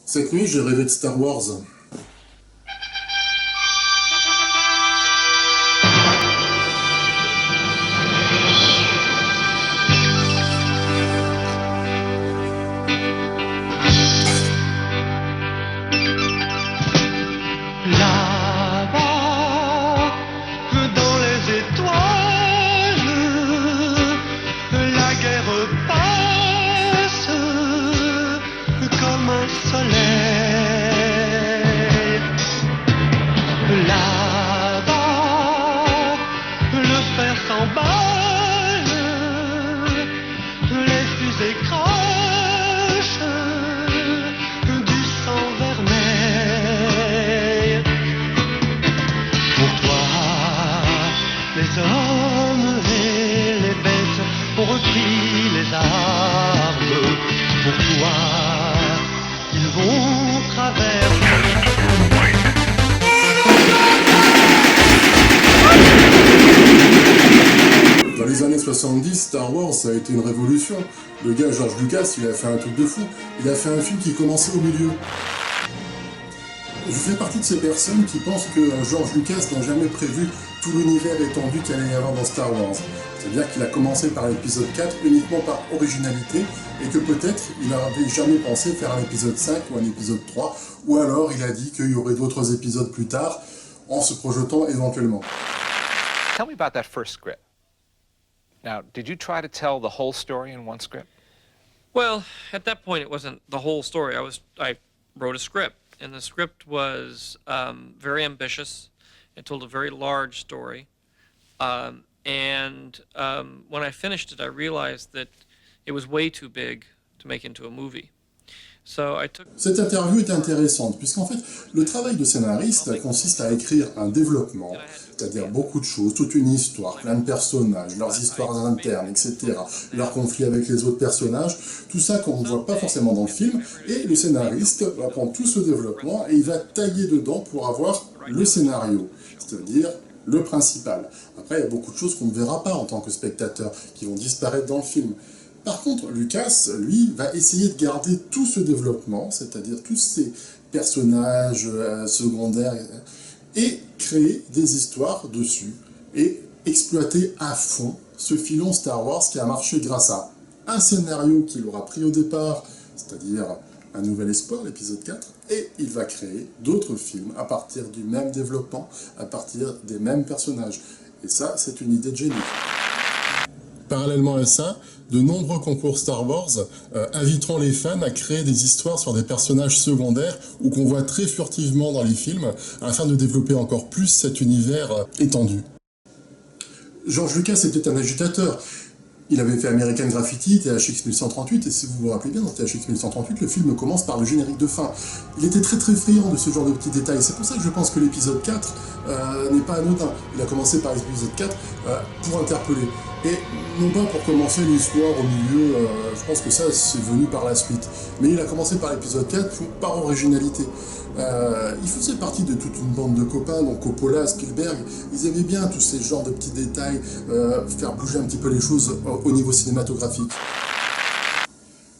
Cette nuit, j'ai rêvé de Star Wars. Là-bas, dans les étoiles, la guerre passe comme un soleil. Là-bas, le fer s'emballe, les fusées crachent du sang vermeil. Pour toi, les hommes et les bêtes ont repris les armes. Pour toi, ils vont traverser. Dans les années 70, Star Wars, ça a été une révolution. Le gars, George Lucas, il a fait un truc de fou. Il a fait un film qui commençait au milieu. Je fais partie de ces personnes qui pensent que George Lucas n'a jamais prévu tout l'univers étendu qu'il allait y avoir dans Star Wars. C'est-à-dire qu'il a commencé par l'épisode 4 uniquement par originalité et que peut-être il n'avait jamais pensé faire un épisode 5 ou un épisode 3, ou alors il a dit qu'il y aurait d'autres épisodes plus tard en se projetant éventuellement. Tell me about that first script. Now, did you try to tell the whole story in one script? Well, at that point, it wasn't the whole story. I wrote a script, and the script was very ambitious. It told a very large story, when I finished it, I realized that it was way too big to make into a movie. So I took... Cette interview est intéressante, puisqu'en fait, le travail de scénariste consiste à écrire un développement, c'est-à-dire beaucoup de choses, toute une histoire, plein de personnages, leurs histoires internes, etc., leurs conflits avec les autres personnages, tout ça qu'on ne voit pas forcément dans le film, et le scénariste va prendre tout ce développement et il va tailler dedans pour avoir le scénario, c'est-à-dire le principal. Après, il y a beaucoup de choses qu'on ne verra pas en tant que spectateur, qui vont disparaître dans le film. Par contre, Lucas, lui, va essayer de garder tout ce développement, c'est-à-dire tous ces personnages secondaires, et créer des histoires dessus, et exploiter à fond ce filon Star Wars qui a marché grâce à un scénario qu'il aura pris au départ, c'est-à-dire Un Nouvel Espoir, l'épisode 4, et il va créer d'autres films à partir du même développement, à partir des mêmes personnages. Et ça, c'est une idée de génie. Parallèlement à ça, de nombreux concours Star Wars inviteront les fans à créer des histoires sur des personnages secondaires ou qu'on voit très furtivement dans les films, afin de développer encore plus cet univers étendu. George Lucas était un agitateur. Il avait fait American Graffiti, THX 1138, et si vous vous rappelez bien, dans THX 1138, le film commence par le générique de fin. Il était très très friand de ce genre de petits détails, c'est pour ça que je pense que l'épisode 4 n'est pas anodin. Il a commencé par l'épisode 4 pour interpeller. Et non pas pour commencer l'histoire au milieu, je pense que ça c'est venu par la suite. Mais il a commencé par l'épisode 4 par originalité. Il faisait partie de toute une bande de copains, donc Coppola, Spielberg, ils aimaient bien tous ces genres de petits détails, faire bouger un petit peu les choses au niveau cinématographique.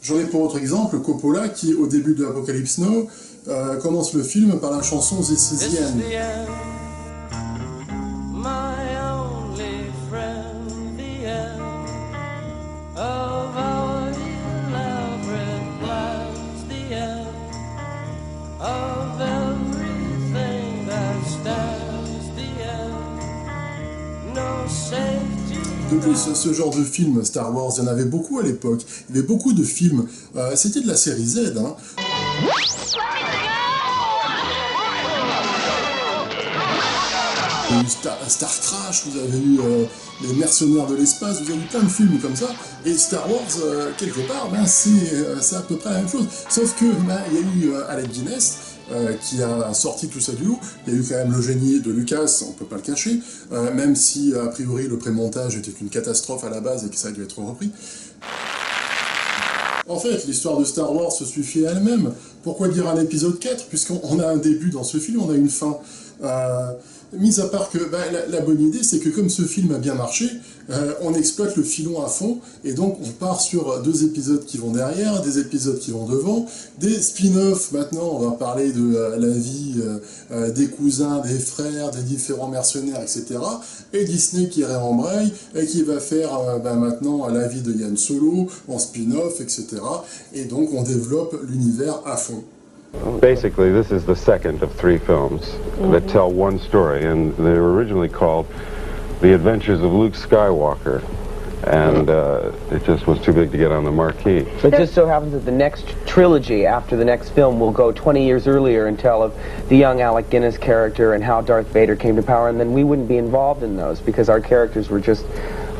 J'en ai pour autre exemple Coppola qui, au début de Apocalypse Now, commence le film par la chanson This Is the End. De plus, ce genre de film, Star Wars, il y en avait beaucoup à l'époque. Il y avait beaucoup de films. C'était de la série Z, hein. Il y a eu Star Crash, vous avez eu Les Mercenaires de l'espace, vous avez eu plein de films comme ça. Et Star Wars, quelque part, ben, c'est à peu près la même chose. Sauf que ben, il y a eu Alec Guinness, qui a sorti tout ça du lot. Il y a eu quand même le génie de Lucas, on peut pas le cacher, même si a priori le pré-montage était une catastrophe à la base et que ça a dû être repris. En fait, l'histoire de Star Wars se suffit à elle-même. Pourquoi dire un épisode 4, puisqu'on a un début dans ce film, on a une fin. Mis à part que la bonne idée, c'est que comme ce film a bien marché, on exploite le filon à fond, et donc on part sur 2 épisodes qui vont derrière, des épisodes qui vont devant, des spin-offs. Maintenant, on va parler de la vie des cousins, des frères, des différents mercenaires, etc. Et Disney qui rembraye et qui va faire maintenant la vie de Han Solo en spin-off, etc. Et donc on développe l'univers à fond. Basically, this is the second of 3 films that tell one story, and they were originally called The Adventures of Luke Skywalker, and it just was too big to get on the marquee. It just so happens that the next trilogy after the next film will go 20 years earlier and tell of the young Alec Guinness character and how Darth Vader came to power, and then we wouldn't be involved in those because our characters were just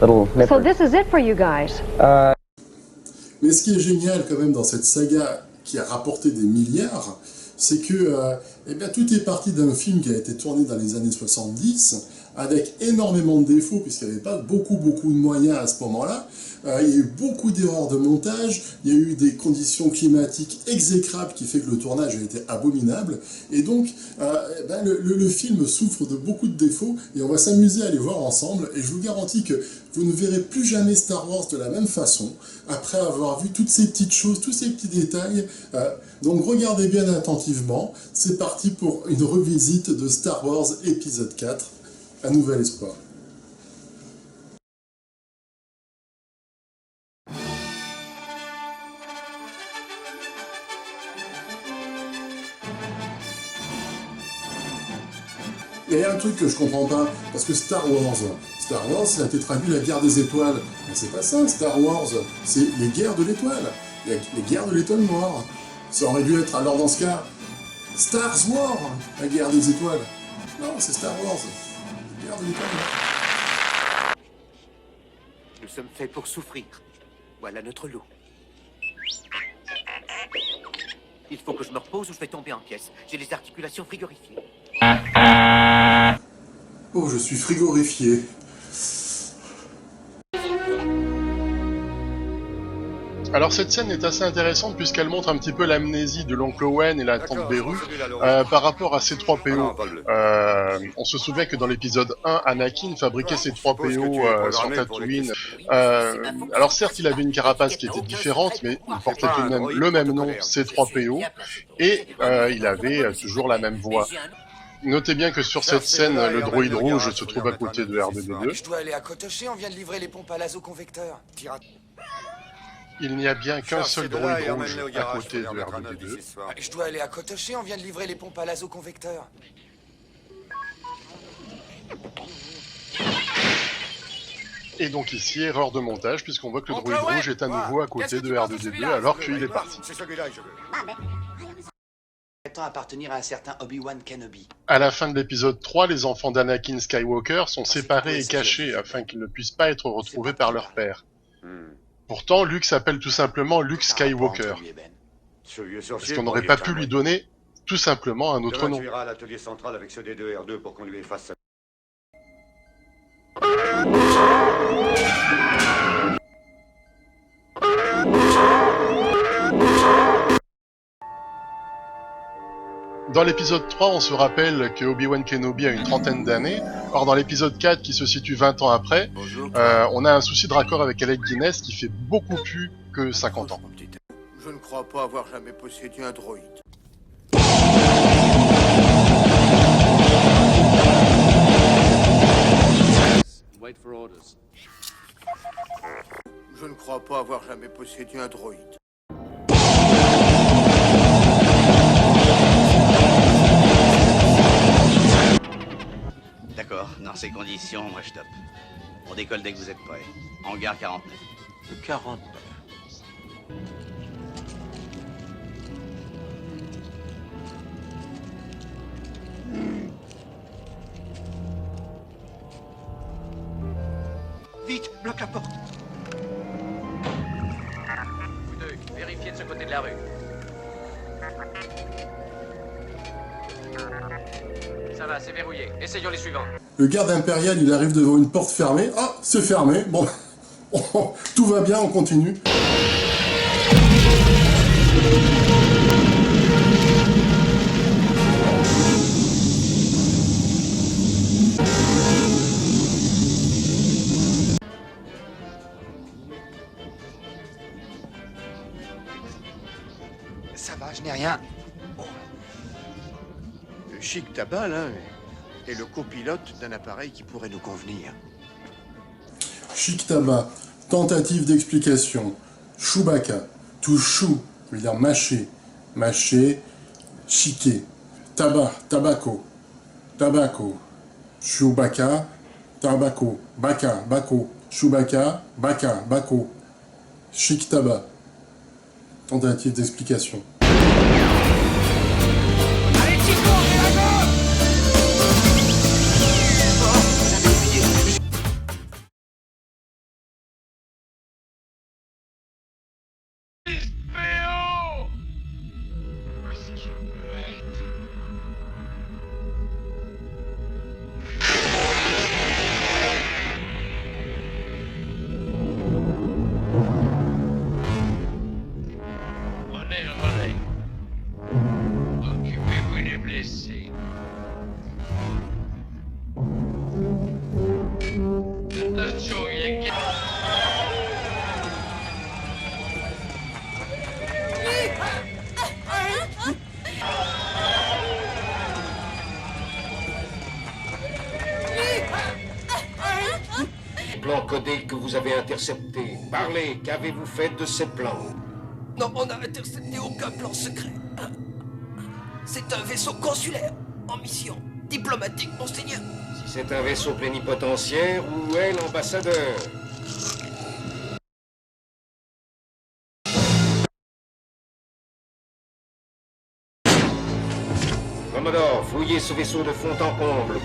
little nippers. So this is it for you guys. Mais ce qui est génial quand même dans cette saga qui a rapporté des milliards, c'est que tout est parti d'un film qui a été tourné dans les années 70, avec énormément de défauts, puisqu'il n'y avait pas beaucoup de moyens à ce moment-là. Il y a eu beaucoup d'erreurs de montage, il y a eu des conditions climatiques exécrables qui fait que le tournage a été abominable, et donc le film souffre de beaucoup de défauts, et on va s'amuser à les voir ensemble, et je vous garantis que vous ne verrez plus jamais Star Wars de la même façon, après avoir vu toutes ces petites choses, tous ces petits détails. Donc regardez bien attentivement, c'est parti pour une revisite de Star Wars épisode 4, Un Nouvel Espoir. Il y a un truc que je comprends pas, parce que Star Wars, ça a été traduit la guerre des étoiles. Mais c'est pas ça, Star Wars, c'est les guerres de l'étoile. Les guerres de l'étoile noire. Ça aurait dû être, alors dans ce cas, Star Wars, la guerre des étoiles. Non, c'est Star Wars, la guerre de l'étoile noire. Nous sommes faits pour souffrir. Voilà notre lot. Il faut que je me repose ou je vais tomber en pièces. J'ai les articulations frigorifiées. Oh, je suis frigorifié. Alors cette scène est assez intéressante puisqu'elle montre un petit peu l'amnésie de l'oncle Owen et la tante Beru par rapport à C-3PO. On se souvient que dans l'épisode 1, Anakin fabriquait C-3PO sur Tatooine. Alors certes, il avait une carapace qui était différente, mais il portait tout de même le même nom, C-3PO, et il avait toujours la même voix. Notez bien que sur cette scène, le droïde rouge se trouve à côté de R2-D2. Je dois aller à Kotoché, on vient de livrer les pompes à l'azoconvecteur. Il n'y a bien qu'un seul droïde rouge à côté de R2-D2. Je dois aller à Kotoché, on vient de livrer les pompes à l'azoconvecteur. Et donc ici, erreur de montage, puisqu'on voit que le droïde rouge est à nouveau à côté de R2-D2 alors qu'il est parti. Appartenir à un certain Obi-Wan Kenobi. À la fin de l'épisode 3, les enfants d'Anakin Skywalker sont séparés et cachés afin qu'ils ne puissent pas être retrouvés par leur père. Pourtant, Luke s'appelle tout simplement Luke Skywalker. Est-ce qu'on n'aurait pas pu lui donner tout simplement un autre nom? Tu iras à l'atelier central avec ce D2R2 pour qu'on lui efface sa... Dans l'épisode 3, on se rappelle que Obi-Wan Kenobi a une trentaine d'années. Or, dans l'épisode 4, qui se situe 20 ans après, on a un souci de raccord avec Alec Guinness qui fait beaucoup plus que 50 ans. Je ne crois pas avoir jamais possédé un droïde. Je ne crois pas avoir jamais possédé un droïde. D'accord, dans ces conditions, moi je stoppe. On décolle dès que vous êtes prêts. Hangar 49. Le 49. Vite, bloque la porte. Vous deux, vérifiez de ce côté de la rue. Ça va, c'est verrouillé. Essayons les suivants. Le garde impérial, il arrive devant une porte fermée. Ah, c'est fermé. Bon, tout va bien, on continue. Ça va, je n'ai rien. Le chic tabac, là, est le copilote d'un appareil qui pourrait nous convenir. Chic tabac, tentative d'explication. Chewbacca, to chew, veut dire mâcher. Mâcher, chiquer. Tabac, tabaco. Tabaco. Chewbacca, tabaco. Baka, bako. Chewbacca, baka, bako. Chic tabac. Tentative d'explication. Allez, Chico, on est là-bas. Occupez-vous des blessés. Attention, il y a... Plan codé que vous avez intercepté. Parlez, qu'avez-vous fait de ces plans? Non, on n'a intercepté aucun plan secret. C'est un vaisseau consulaire, en mission diplomatique, monseigneur. Si c'est un vaisseau plénipotentiaire, où est l'ambassadeur? Commodore, fouillez ce vaisseau de fond en comble.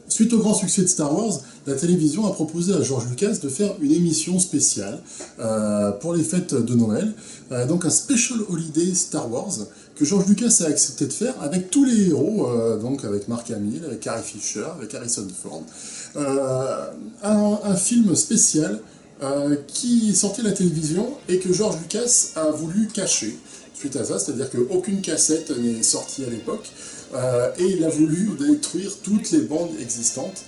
Suite au grand succès de Star Wars, la télévision a proposé à George Lucas de faire une émission spéciale pour les fêtes de Noël, donc un Special Holiday Star Wars, que George Lucas a accepté de faire avec tous les héros, donc avec Mark Hamill, avec Carrie Fisher, avec Harrison Ford. Un film spécial qui sortait à la télévision et que George Lucas a voulu cacher suite à ça, c'est-à-dire qu'aucune cassette n'est sortie à l'époque, et il a voulu détruire toutes les bandes existantes,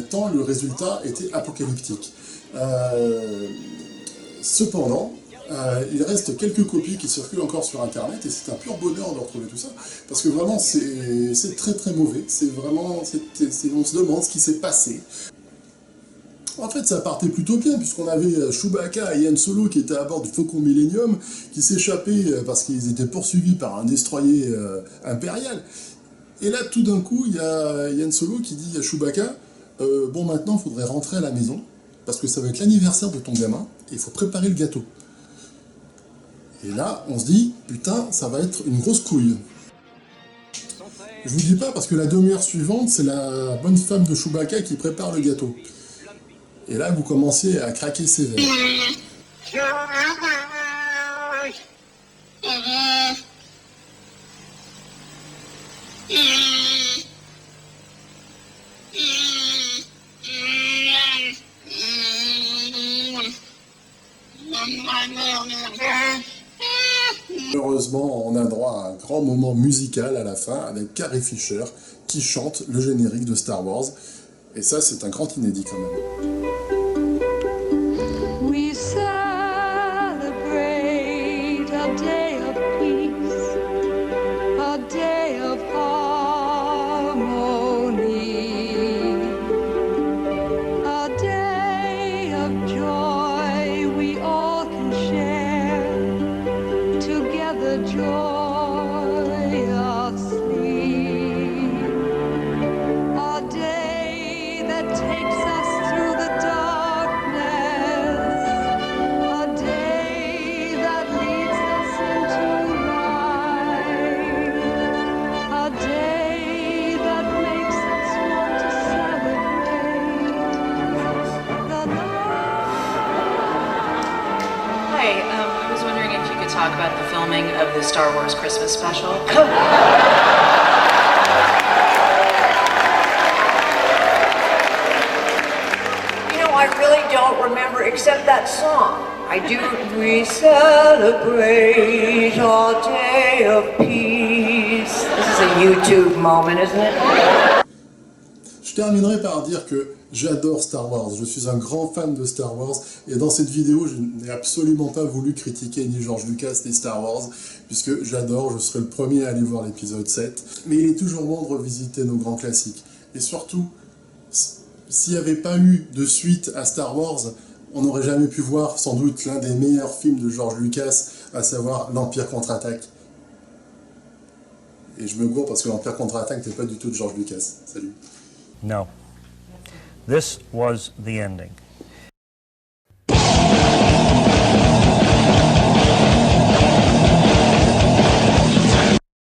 tant le résultat était apocalyptique. Cependant, il reste quelques copies qui circulent encore sur internet, et c'est un pur bonheur de retrouver tout ça, parce que vraiment c'est très très mauvais, on se demande ce qui s'est passé. En fait, ça partait plutôt bien, puisqu'on avait Chewbacca et Han Solo qui étaient à bord du Faucon Millennium, qui s'échappaient parce qu'ils étaient poursuivis par un destroyer impérial. Et là, tout d'un coup, il y a Han Solo qui dit à Chewbacca bon, maintenant, il faudrait rentrer à la maison, parce que ça va être l'anniversaire de ton gamin, et il faut préparer le gâteau. Et là, on se dit, putain, ça va être une grosse couille. Je vous dis pas, parce que la demi-heure suivante, c'est la bonne femme de Chewbacca qui prépare le gâteau. Et là, vous commencez à craquer sévère. Heureusement, on a droit à un grand moment musical à la fin avec Carrie Fisher qui chante le générique de Star Wars. Et ça, c'est un grand inédit quand même. We celebrate a day of peace, a day of harmony, a day of joy we all can share together joyously, a day that takes us through the talk about the filming of the Star Wars Christmas special. I really don't remember except that song. I do. We celebrate our day of peace. This is a YouTube moment, isn't it? Je terminerai par dire que j'adore Star Wars, je suis un grand fan de Star Wars, et dans cette vidéo, je n'ai absolument pas voulu critiquer ni George Lucas ni Star Wars, puisque j'adore, je serai le premier à aller voir l'épisode 7, mais il est toujours bon de revisiter nos grands classiques. Et surtout, s'il n'y avait pas eu de suite à Star Wars, on n'aurait jamais pu voir sans doute l'un des meilleurs films de George Lucas, à savoir l'Empire contre-attaque. Et je me gourre parce que l'Empire contre-attaque n'est pas du tout de George Lucas. Salut. No. This was the ending.